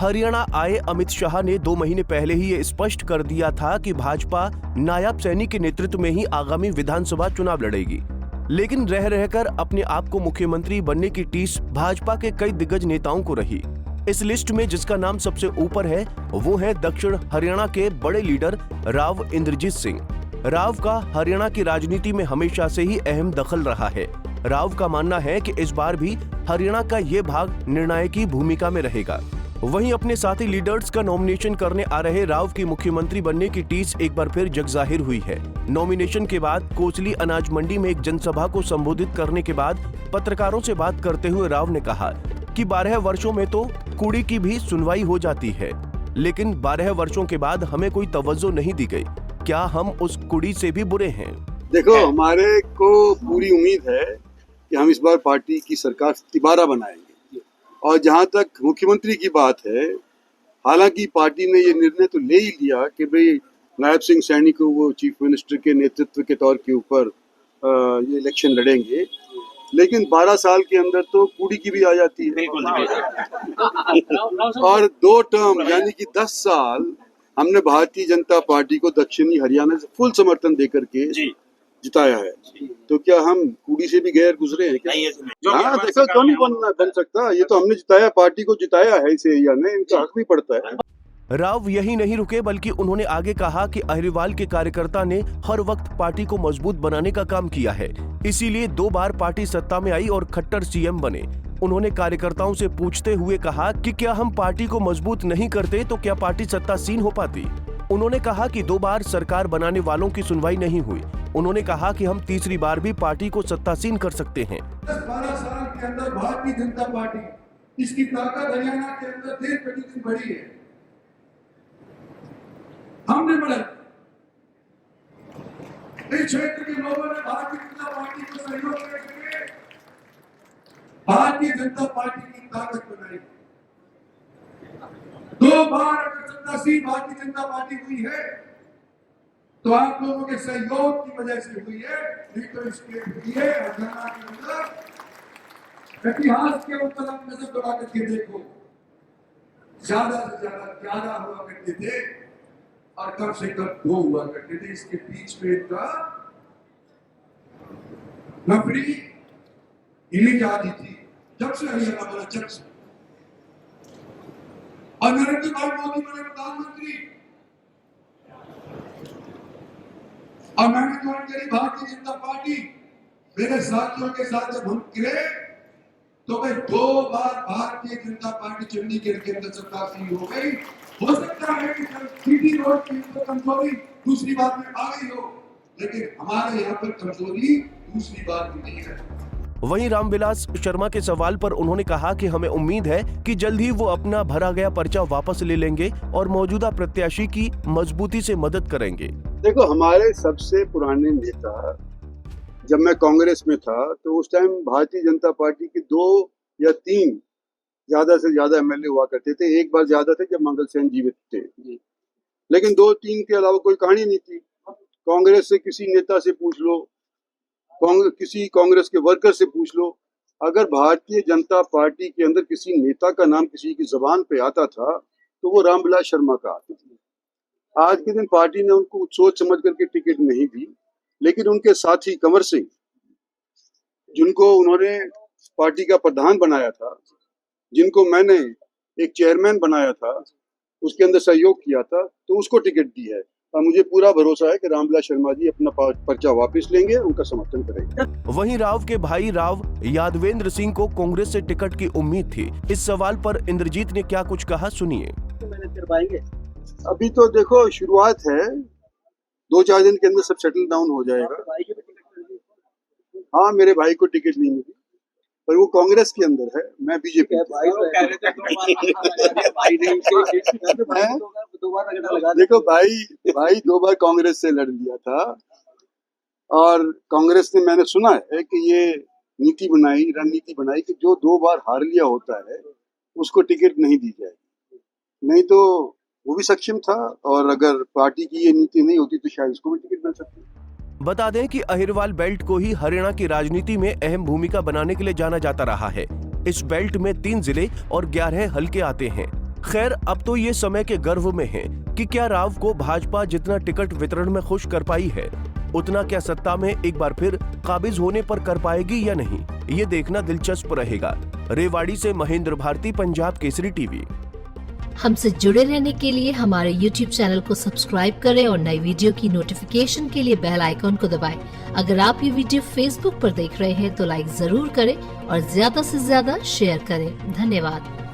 हरियाणा आए अमित शाह ने 2 महीने पहले ही ये स्पष्ट कर दिया था कि भाजपा नायब सैनी के नेतृत्व में ही आगामी विधानसभा चुनाव लड़ेगी। लेकिन रह रहकर अपने आप को मुख्यमंत्री बनने की टीस भाजपा के कई दिग्गज नेताओं को रही। इस लिस्ट में जिसका नाम सबसे ऊपर है वो है दक्षिण हरियाणा के बड़े लीडर राव इंद्रजीत सिंह। राव का हरियाणा की राजनीति में हमेशा से ही अहम दखल रहा है। राव का मानना है कि इस बार भी हरियाणा का ये भाग निर्णायकी भूमिका में रहेगा। वहीं अपने साथी लीडर्स का नॉमिनेशन करने आ रहे राव की मुख्यमंत्री बनने की टीस एक बार फिर जगजाहिर हुई है। नॉमिनेशन के बाद कोचली अनाज मंडी में एक जनसभा को संबोधित करने के बाद पत्रकारों से बात करते हुए राव ने कहा कि 12 वर्षों में तो कुड़ी की भी सुनवाई हो जाती है, लेकिन 12 वर्षों के बाद हमें कोई तवज्जो नहीं दी गई। क्या हम उस कुड़ी से भी बुरे हैं? देखो, हमारे को पूरी उम्मीद है कि हम इस बार पार्टी की सरकार दोबारा बनाएंगे। और जहां तक मुख्यमंत्री की बात है, हालांकि पार्टी ने ये निर्णय तो ले ही लिया कि भाई नायब सिंह सैनी को वो चीफ मिनिस्टर के नेतृत्व के तौर के ऊपर ये इलेक्शन लड़ेंगे, लेकिन 12 साल के अंदर तो कुड़ी की भी आ जाती है। और 2 टर्म यानी कि 10 साल हमने भारतीय जनता पार्टी को दक्षिणी हरियाणा से फुल समर्थन देकर के जिताया है। तो क्या हम कुड़ी से भी गैर गुजरे हैं क्या? हाँ, देखो, क्यों नहीं बन सकता? ये तो हमने जिताया, पार्टी को जिताया है इस एरिया में, इनका हक भी पड़ता है। राव यही नहीं रुके, बल्कि उन्होंने आगे कहा कि अहिरवाल के कार्यकर्ता ने हर वक्त पार्टी को मजबूत बनाने का काम किया है, इसीलिए 2 बार पार्टी सत्ता में आई और खट्टर सीएम बने। उन्होंने कार्यकर्ताओं से पूछते हुए कहा कि क्या हम पार्टी को मजबूत नहीं करते तो क्या पार्टी सत्तासीन हो पाती। उन्होंने कहा कि 2 बार सरकार बनाने वालों की सुनवाई नहीं हुई। उन्होंने कहा कि हम तीसरी बार भी पार्टी को सत्तासीन कर सकते हैं। 10-12 साल के अंदर भारतीय जनता पार्टी, इसकी ताकत हरियाणा के अंदर दिन प्रतिदिन बढ़ी है। हमने बढ़ाई, इस क्षेत्र के लोगों ने भारतीय जनता पार्टी को सहयोग करके भारतीय जनता पार्टी की ताकत बनाई। 2 बार अगर सत्तासीन भारतीय जनता पार्टी हुई है तो आप लोगों के सहयोग की वजह से हुई है, नहीं तो इसके लिए हरियाणा के अंदर इतिहास के ऊपर आप नजर दौड़ा करके देखो, ज्यादा से ज्यादा हुआ करते थे और कम से कम 2 हुआ करते थे। इसके बीच में इनका नफरी इमेज आती थी जब से हरियाणा बना, जब से। और नरेंद्र भाई मोदी बने प्रधानमंत्री और मैंने ज्वाइन करी भारतीय जनता पार्टी। मेरे साथियों के साथ जब हम गिरे तो भाई 2 बार भारतीय जनता पार्टी चंडीगढ़ के अंदर सत्तासीन हो गई। हो सकता है कि सीटी रोड की कमजोरी दूसरी बार में आ गई हो, लेकिन हमारे यहाँ पर कमजोरी दूसरी बार भी नहीं है। वहीं रामविलास शर्मा के सवाल पर उन्होंने कहा कि हमें उम्मीद है कि जल्द ही वो अपना भरा गया पर्चा वापस ले लेंगे और मौजूदा प्रत्याशी की मजबूती से मदद करेंगे। देखो, हमारे सबसे पुराने नेता, जब मैं कांग्रेस में था तो उस टाइम भारतीय जनता पार्टी के 2 या 3 ज्यादा से ज्यादा एमएलए हुआ करते थे। एक बार ज्यादा थे जब मंगल सेन जीवित थे, लेकिन 2-3 के अलावा कोई कहानी नहीं थी। कांग्रेस से किसी नेता से पूछ लो, किसी कांग्रेस के वर्कर से पूछ लो, अगर भारतीय जनता पार्टी के अंदर किसी नेता का नाम किसी की जुबान पे आता था तो वो रामविलास शर्मा का आता था। आज के दिन पार्टी ने उनको सोच समझ करके टिकट नहीं दी, लेकिन उनके साथी कंवर सिंह, जिनको उन्होंने पार्टी का प्रधान बनाया था, जिनको मैंने एक चेयरमैन बनाया था, उसके अंदर सहयोग किया था, तो उसको टिकट दी है। और मुझे पूरा भरोसा है कि रामविलास शर्मा जी अपना पर्चा वापस लेंगे, उनका समर्थन करेंगे। वहीं राव के भाई राव यादवेंद्र सिंह को कांग्रेस से टिकट की उम्मीद थी। इस सवाल पर इंद्रजीत ने क्या कुछ कहा, सुनिए। अभी तो देखो, शुरुआत है, 2-4 दिन के अंदर सब सेटल डाउन हो जाएगा। हाँ, मेरे भाई को टिकट नहीं मिली, पर वो कांग्रेस के अंदर है, मैं बीजेपी। देखो भाई 2 बार कांग्रेस से लड़ लिया था और कांग्रेस ने, मैंने सुना है कि ये रणनीति बनाई कि जो 2 बार हार लिया होता है उसको टिकट नहीं दी जाएगी। नहीं तो वो भी सक्षम था, और अगर पार्टी की ये नीति नहीं होती तो शायद उसको भी टिकट मिल सकती। बता दें कि अहिरवाल बेल्ट को ही हरियाणा की राजनीति में अहम भूमिका बनाने के लिए जाना जाता रहा है। इस बेल्ट में 3 जिले और 11 हलके आते हैं। खैर, अब तो ये समय के गर्व में है कि क्या राव को भाजपा जितना टिकट वितरण में खुश कर पाई है, उतना क्या सत्ता में एक बार फिर काबिज होने पर कर पाएगी या नहीं, ये देखना दिलचस्प रहेगा। रेवाड़ी से महेंद्र भारती, पंजाब केसरी टीवी। हमसे जुड़े रहने के लिए हमारे YouTube चैनल को सब्सक्राइब करें और नई वीडियो की नोटिफिकेशन के लिए बेल आइकॉन को दबाएं। अगर आप ये वीडियो Facebook पर देख रहे हैं तो लाइक जरूर करें और ज्यादा से ज्यादा शेयर करें। धन्यवाद।